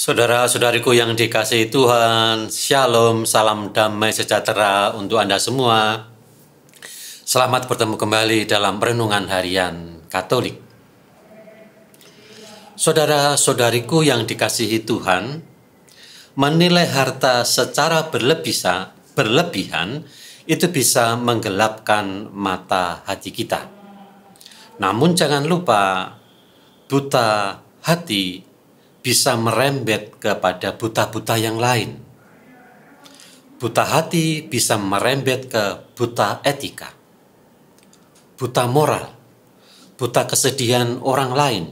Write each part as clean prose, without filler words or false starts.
Saudara-saudariku yang dikasihi Tuhan, Shalom, salam damai sejahtera untuk Anda semua. Selamat bertemu kembali dalam Renungan Harian Katolik. Saudara-saudariku yang dikasihi Tuhan, menilai harta secara berlebihan itu bisa menggelapkan mata hati kita. Namun jangan lupa, buta hati bisa merembet kepada buta-buta yang lain. Buta hati bisa merembet ke buta etika, buta moral, buta kesedihan orang lain,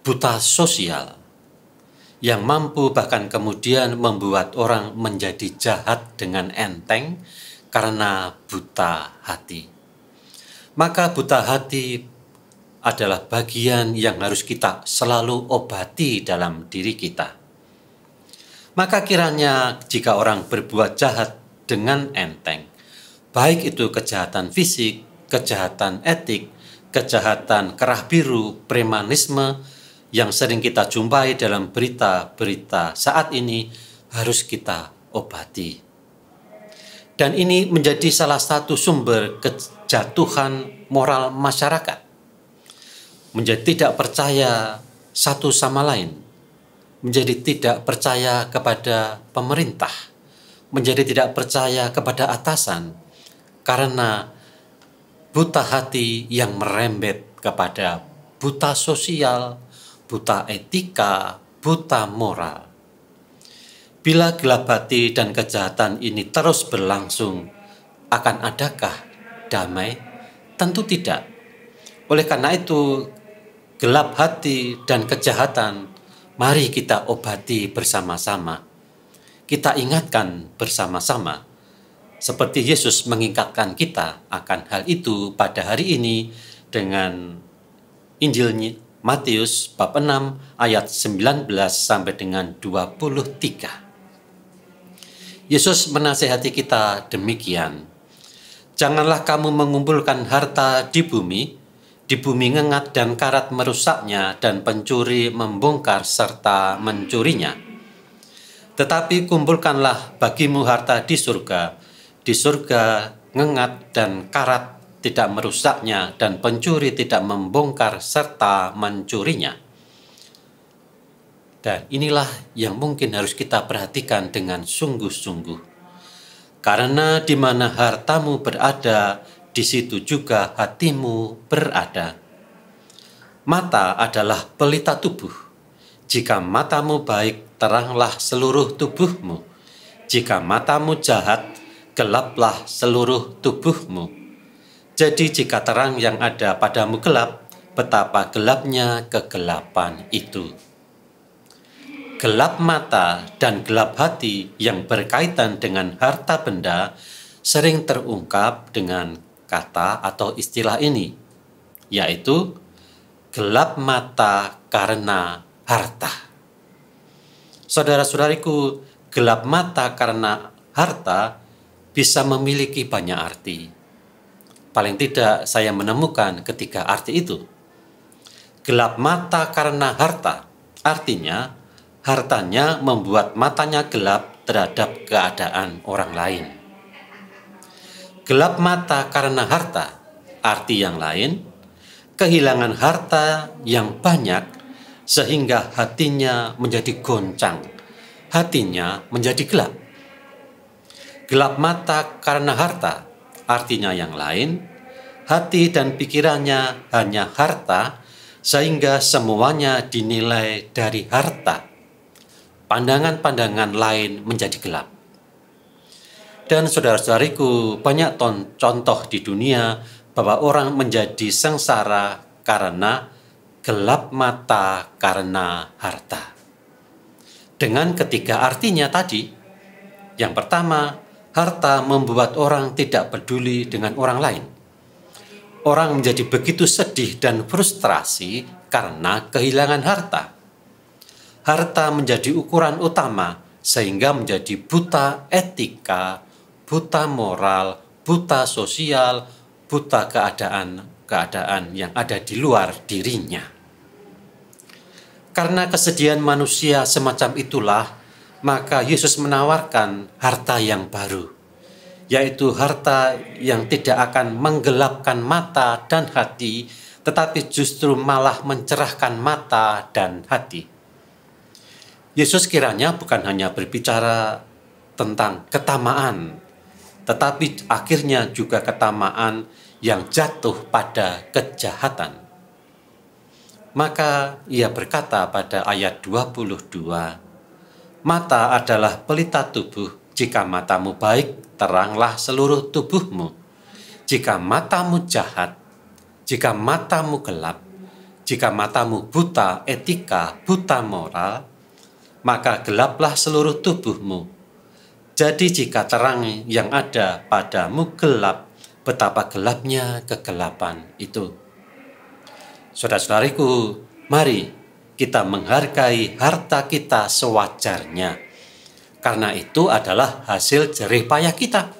buta sosial, yang mampu bahkan kemudian membuat orang menjadi jahat dengan enteng karena buta hati. Maka buta hati adalah bagian yang harus kita selalu obati dalam diri kita. Maka kiranya jika orang berbuat jahat dengan enteng, baik itu kejahatan fisik, kejahatan etik, kejahatan kerah biru, premanisme yang sering kita jumpai dalam berita-berita saat ini, harus kita obati. Dan ini menjadi salah satu sumber kejatuhan moral masyarakat. Menjadi tidak percaya satu sama lain, menjadi tidak percaya kepada pemerintah, menjadi tidak percaya kepada atasan, karena buta hati yang merembet kepada buta sosial, buta etika, buta moral. Bila gelap hati dan kejahatan ini terus berlangsung, akan adakah damai? Tentu tidak. Oleh karena itu, gelap hati dan kejahatan, mari kita obati bersama-sama. Kita ingatkan bersama-sama, seperti Yesus mengingatkan kita akan hal itu pada hari ini dengan Injil Matius bab 6 ayat 19 sampai dengan 23. Yesus menasihati kita demikian, janganlah kamu mengumpulkan harta di bumi ngengat dan karat merusaknya dan pencuri membongkar serta mencurinya. Tetapi kumpulkanlah bagimu harta di surga ngengat dan karat tidak merusaknya dan pencuri tidak membongkar serta mencurinya. Dan inilah yang mungkin harus kita perhatikan dengan sungguh-sungguh. Karena di mana hartamu berada, di situ juga hatimu berada. Mata adalah pelita tubuh. Jika matamu baik, teranglah seluruh tubuhmu. Jika matamu jahat, gelaplah seluruh tubuhmu. Jadi jika terang yang ada padamu gelap, betapa gelapnya kegelapan itu. Gelap mata dan gelap hati yang berkaitan dengan harta benda sering terungkap dengan kata atau istilah ini, yaitu gelap mata karena harta. Saudara-saudariku, gelap mata karena harta bisa memiliki banyak arti. Paling tidak saya menemukan ketiga arti itu. Gelap mata karena harta, artinya hartanya membuat matanya gelap terhadap keadaan orang lain. Gelap mata karena harta, arti yang lain, kehilangan harta yang banyak sehingga hatinya menjadi goncang, hatinya menjadi gelap. Gelap mata karena harta, artinya yang lain, hati dan pikirannya hanya harta sehingga semuanya dinilai dari harta. Pandangan-pandangan lain menjadi gelap. Dan saudara-saudariku, banyak contoh di dunia bahwa orang menjadi sengsara karena gelap mata karena harta. Dengan ketiga artinya tadi, yang pertama, harta membuat orang tidak peduli dengan orang lain. Orang menjadi begitu sedih dan frustrasi karena kehilangan harta. Harta menjadi ukuran utama sehingga menjadi buta etika, buta moral, buta sosial, buta keadaan yang ada di luar dirinya. Karena kesedihan manusia semacam itulah, maka Yesus menawarkan harta yang baru, yaitu harta yang tidak akan menggelapkan mata dan hati, tetapi justru malah mencerahkan mata dan hati. Yesus kiranya bukan hanya berbicara tentang ketamaan, tetapi akhirnya juga ketamaan yang jatuh pada kejahatan. Maka ia berkata pada ayat 22, "Mata adalah pelita tubuh. Jika matamu baik, teranglah seluruh tubuhmu. Jika matamu jahat, jika matamu gelap, jika matamu buta etika, buta moral, maka gelaplah seluruh tubuhmu. Jadi jika terang yang ada padamu gelap, betapa gelapnya kegelapan itu." Saudara-saudariku, mari kita menghargai harta kita sewajarnya, karena itu adalah hasil jerih payah kita.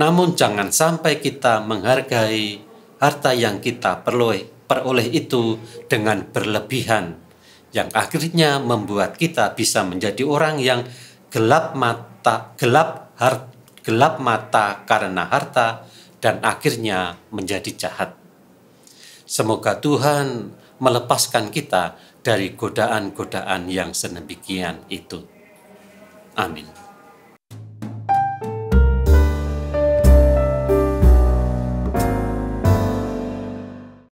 Namun jangan sampai kita menghargai harta yang kita peroleh itu dengan berlebihan, yang akhirnya membuat kita bisa menjadi orang yang gelap mata karena harta, dan akhirnya menjadi jahat. Semoga Tuhan melepaskan kita dari godaan-godaan yang sedemikian itu. Amin.